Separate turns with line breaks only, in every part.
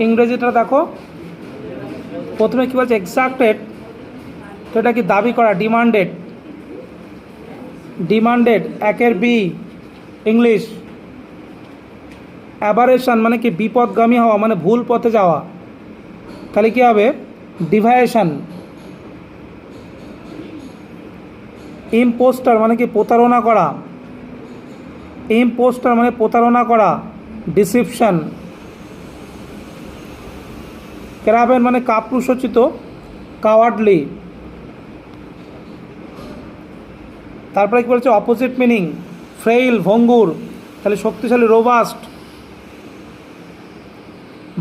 ইংরেজিটা দেখো, প্রথমে কী বলছে এক্সাক্টেড, তো এটা কি দাবি করা, ডিমান্ডেড, ডিমান্ডেড একের বি ইংলিশ। অ্যাবারেশন মানে কি বিপদগামী হওয়া, মানে ভুল পথে যাওয়া, তাহলে কী হবে ডিভাইয়েশন। ইম্পোস্টার মানে কি প্রতারণা করা, ইম্পোস্টার মানে প্রতারণা করা, ডিসিপশন। ক্রাভেন মানে কাপুরুষোচিত, কাওয়ার্ডলি। তারপরে কী বলছে অপোজিট মিনিং, ফ্রেইল ভঙ্গুর, তাহলে শক্তিশালী রোবাস্ট।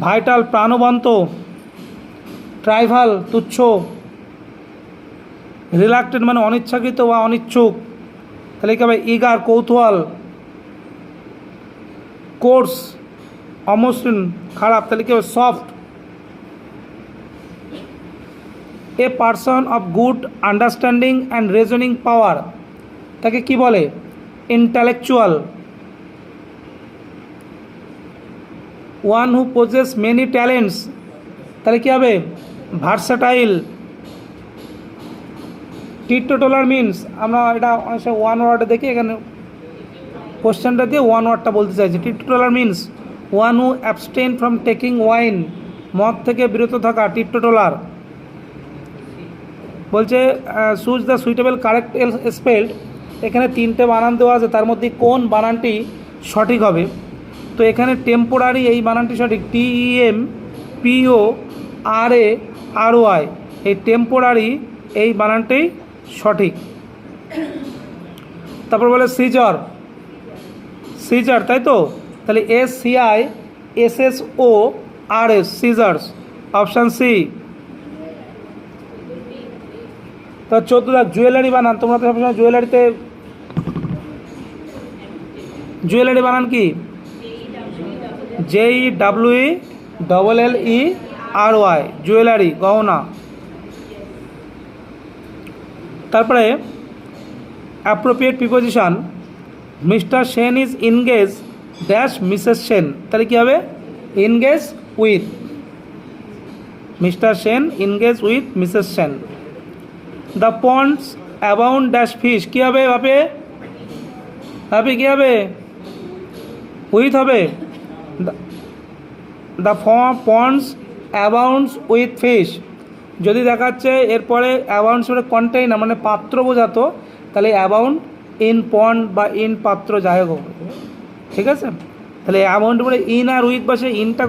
ভাইটাল প্রাণবন্ত, ট্রাইভাল তুচ্ছ। রিলাক্টেড মানে অনিচ্ছাকৃত বা অনিচ্ছুক, তাহলে কী হবে ইগার কৌতূহল। কোর্স অমসৃণ খারাপ, তাহলে কী হবে soft. A person of good understanding and reasoning power, তাকে কি বলে intellectual. One who possess many talents, তাহলে কী হবে ভার্সাটাইল। টিটোটালার মিনস, আমরা এটা অনেক সময় ওয়ান ওয়ার্ডে দেখি, এখানে কোশ্চেনটা দিয়ে ওয়ান ওয়ার্ডটা বলতে চাইছি। Teetotaller means one who abstain from taking wine, মদ থেকে বিরত থাকা, টিটোটালার। বলছে choose the suitable correct spelled, এখানে তিনটে বানান দেওয়া আছে, তার মধ্যে কোন বানানটি সঠিক হবে। তো এখানে টেম্পোরারি এই বানানটি সঠিক, TEMPORARY, এই টেম্পোরারি এই বানানটাই সঠিক। তারপর বলে সিজার, সিজার, তাই তো, তাহলে SCISSORS, সিজার্স, অপশান সি। তো 14 জুয়েলারি বানান, তোমরা তো সবসময় জুয়েলারিতে, জুয়েলারি বানান কি JEWELLERY, জুয়েলারি গহনা। তারপরে appropriate preposition, Mr Sen is engage dash Mrs Sen, তাহলে কী হবে engage with, Mr Sen engage with Mrs Sen. The ponds abound dash fish, কী হবে ভাবে, ভাবে কী হবে উইথ হবে, the ponds abounds with fish. যদি দেখাচ্ছে এরপরে অ্যাবাউন্ডস মানে কন্টেইনার মানে পাত্র বোঝাতো, তাহলে অ্যাবাউন্ড ইন পন্ড বা ইন পাত্র যাই হোক, ঠিক আছে। তাহলে অ্যাবাউন্ড বলে ইন আর উইথ বসে, ইনটা